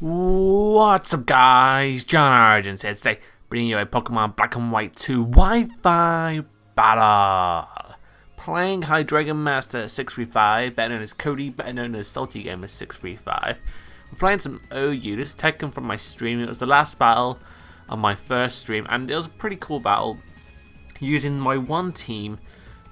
What's up guys, JohnOrigins here today, bringing you a Pokemon Black and White 2 Wi-Fi battle. Playing HydreigonMaster635, better known as Cody, better known as SaltyGamer635. We're playing some OU, this is taken from my stream. It was the last battle on my first stream, and it was a pretty cool battle, using my one team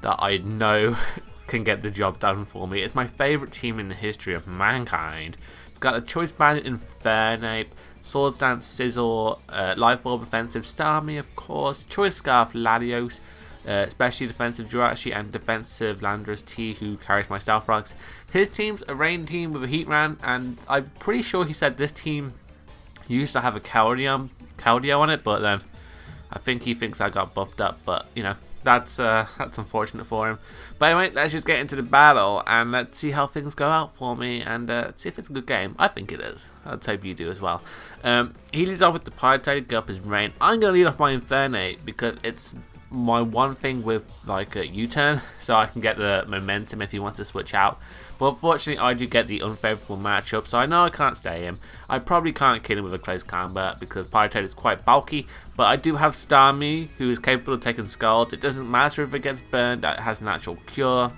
that I know can get the job done for me. It's my favourite team in the history of mankind. It's got a Choice Bandit Infernape, Swords Dance Scizor, Life Orb Offensive Starmie, of course, Choice Scarf Latios, especially defensive Jirachi and defensive Landorus T, who carries my Stealth Rocks. His team's a rain team with a Heatran, and I'm pretty sure he said this team used to have a Keldeo on it, but then I think he thinks I got buffed up, but you know, that's unfortunate for him. But anyway, let's just get into the battle and let's see how things go out for me and see if it's a good game. I think it is. Let's hope you do as well. He leads off with the Pyrotic, go up his rain. I'm going to lead off my Infernape because it's my one thing with like a U-turn, so I can get the momentum if he wants to switch out. But unfortunately I do get the unfavourable matchup, so I know I can't stay him. I probably can't kill him with a close combat because Pyrotic is quite bulky, but I do have Starmie who is capable of taking Scald. It doesn't matter if it gets burned, it has natural cure.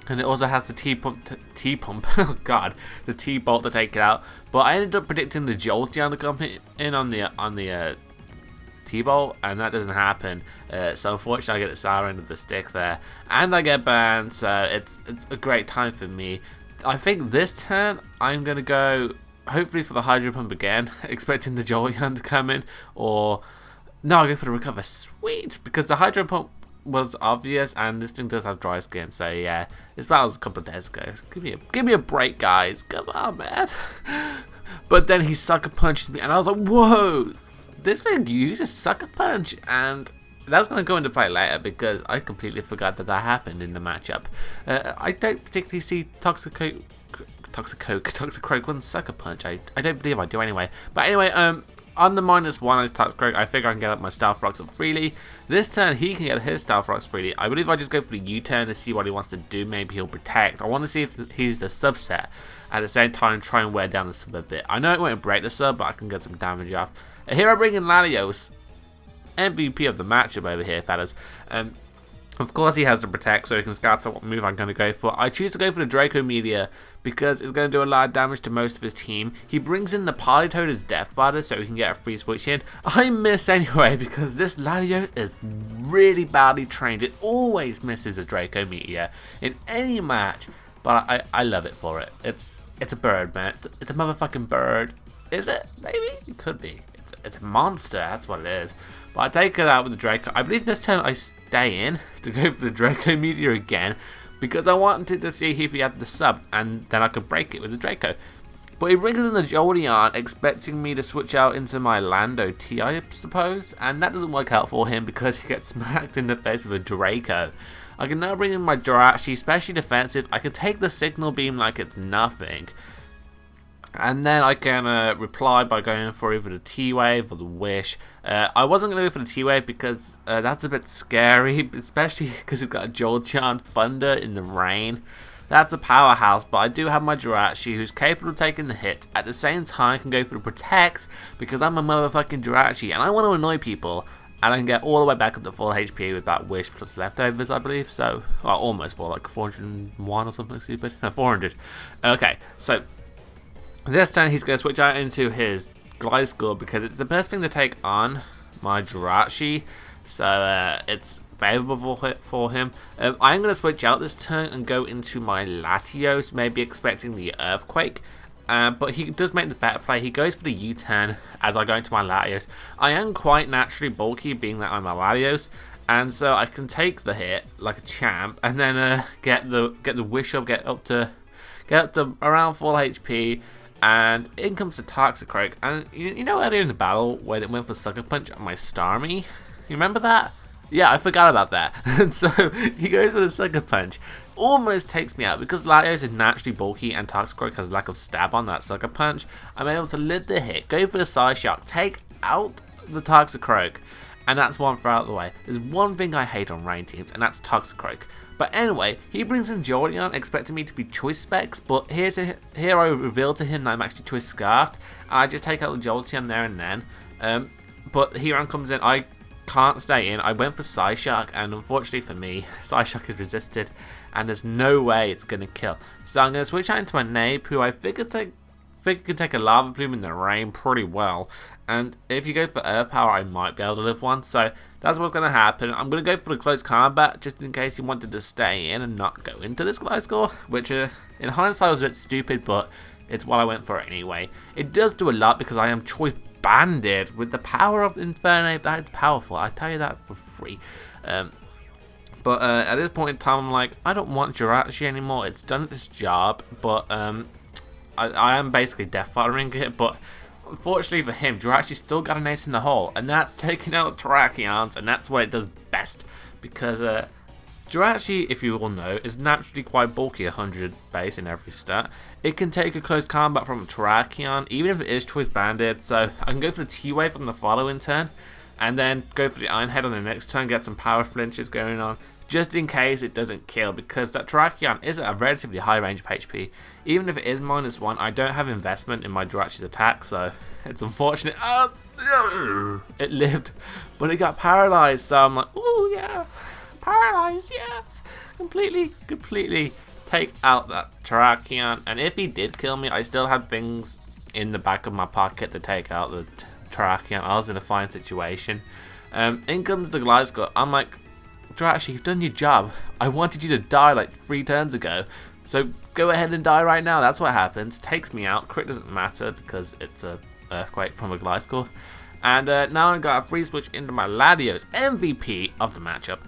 And it also has the T-Pump, oh god, the T-Bolt to take it out. But I ended up predicting the Jolteon to come in on the T-Bolt, and that doesn't happen. So unfortunately I get the sour end of the stick there, and I get banned, so it's a great time for me. I think this turn I'm going to go, hopefully for the Hydro Pump again, expecting the Jolteon to come in, or no, I'll go for the Recover. Sweet, because the Hydro Pump was obvious, and this thing does have dry skin, so yeah, this battle was a couple of days ago. Give me a break, guys, come on, man. But then he Sucker Punched me, and I was like, whoa, this thing uses Sucker Punch, and that's going to go into play later because I completely forgot that happened in the matchup. I don't particularly see Toxicroak on Sucker Punch. I don't believe I do anyway. But anyway, on the -1 as Toxicroak, I figure I can get up my Stealth Rocks up freely. This turn he can get his Stealth Rocks freely. I believe I just go for the U-turn to see what he wants to do. Maybe he'll protect. I want to see if he's the subset. At the same time, try and wear down the sub a bit. I know it won't break the sub, but I can get some damage off. Here I bring in Latios, MVP of the matchup over here, fellas. Of course he has to protect, so he can scout what move I'm going to go for. I choose to go for the Draco Meteor because it's going to do a lot of damage to most of his team. He brings in the Politoed as Death Fighter so he can get a free switch in. I miss anyway because this Latios is really badly trained. It always misses a Draco Meteor in any match, but I love it for it. It's a bird, man. It's a motherfucking bird. Is it? Maybe? It could be. It's a monster, that's what it is. But I take it out with the Draco. I believe this turn I stay in to go for the Draco Meteor again because I wanted to see if he had the sub and then I could break it with the Draco. But he brings in the Jolteon expecting me to switch out into my Lando T, I suppose, and that doesn't work out for him because he gets smacked in the face with a Draco. I can now bring in my Jirachi, especially defensive. I can take the Signal Beam like it's nothing. And then I can reply by going for either the T-Wave or the Wish. I wasn't going to go for the T-Wave because that's a bit scary, especially because it's got a Jolteon Thunder in the rain. That's a powerhouse, but I do have my Jirachi who's capable of taking the hits. At the same time, I can go for the Protect because I'm a motherfucking Jirachi and I want to annoy people. And I can get all the way back up to full HP with that Wish plus leftovers, I believe. So, well, almost full, like 401 or something stupid. No, 400. Okay, so this turn he's going to switch out into his Gliscor because it's the best thing to take on my Jirachi, so it's favourable for him. I'm going to switch out this turn and go into my Latios, maybe expecting the Earthquake, but he does make the better play. He goes for the U-turn as I go into my Latios. I am quite naturally bulky, being that I'm a Latios, and so I can take the hit like a champ and then get the Wish up, get up to around full HP. And in comes the Toxicroak, and you know earlier in the battle when it went for Sucker Punch on my Starmie? You remember that? Yeah, I forgot about that. And so he goes for the Sucker Punch. Almost takes me out because Latios is naturally bulky and Toxicroak has lack of stab on that Sucker Punch. I'm able to lid the hit, go for the Side Shock, take out the Toxicroak, and that's one throw out of the way. There's one thing I hate on rain teams, and that's Toxicroak. But anyway, he brings in Jordan, expecting me to be choice specs, but here I reveal to him that I'm actually choice scarfed, and I just take out the Jolteon there and then. But Heron comes in, I can't stay in. I went for Psyshock, and unfortunately for me, Psyshock is resisted, and there's no way it's going to kill. So I'm going to switch out into my Nape, who I figure can take a Lava Plume in the rain pretty well. And if you go for Earth Power, I might be able to live one. So that's what's going to happen. I'm going to go for the close combat, just in case he wanted to stay in and not go into this Gliscor, which in hindsight was a bit stupid, but it's what I went for anyway. It does do a lot because I am choice banded with the power of Infernape. That's powerful, I tell you that for free. But at this point in time, I'm like, I don't want Jirachi anymore. It's done its job, but I am basically death following it. But unfortunately for him, Jirachi still got an ace in the hole, and that's taking out Terrakions, and that's what it does best. Because Jirachi, if you all know, is naturally quite bulky, 100 base in every stat. It can take a close combat from a Terrakion, even if it is choice banded. So I can go for the T-Wave on the following turn, and then go for the Iron Head on the next turn, get some power flinches going on, just in case it doesn't kill, because that Terrakion is at a relatively high range of HP. Even if it is -1, I don't have investment in my Jirachi's attack, so it's unfortunate. It lived, but it got paralyzed, so I'm like, ooh yeah, paralyzed, yes. Completely take out that Terrakion, and if he did kill me, I still had things in the back of my pocket to take out the Terrakion. I was in a fine situation. In comes the Gliscor. I'm like, Jirachi, you've done your job. I wanted you to die like 3 turns ago, so go ahead and die right now. That's what happens. Takes me out. Crit doesn't matter because it's a Earthquake from a Gliscor. And now I've got a free switch into my Latios, MVP of the matchup.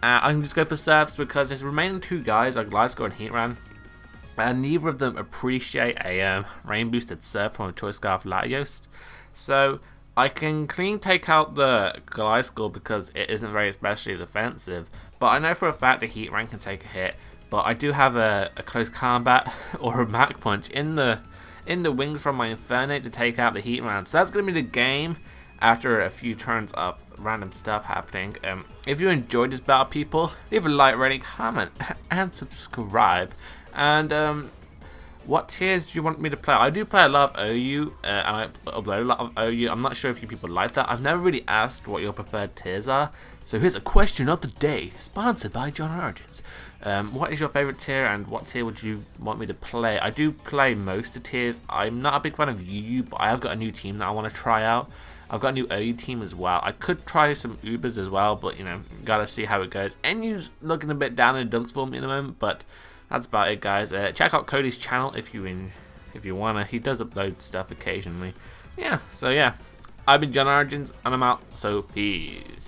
I can just go for Surfs because there's remaining 2 guys, like Gliscor and Heatran, and neither of them appreciate a rain boosted Surf from a Choice Scarf Latios. So I can clean take out the Gliscor because it isn't very especially defensive, but I know for a fact the Heatran can take a hit. But I do have a close combat or a Mach Punch in the wings from my Infernape to take out the Heatran. So that's going to be the game after a few turns of random stuff happening. If you enjoyed this battle, people, leave a like, rating, comment, and subscribe. And what tiers do you want me to play? I do play a lot of OU, and I upload a lot of OU. I'm not sure if you people like that. I've never really asked what your preferred tiers are. So here's a question of the day, sponsored by JohnOrigins. What is your favorite tier, and what tier would you want me to play? I do play most of the tiers. I'm not a big fan of UU, but I have got a new team that I want to try out. I've got a new OU team as well. I could try some Ubers as well, but you know, gotta see how it goes. NU's looking a bit down in the dumps for me at the moment, but that's about it, guys. Check out Cody's channel if you wanna. He does upload stuff occasionally. Yeah, so yeah. I've been JohnOrigins, and I'm out, so peace.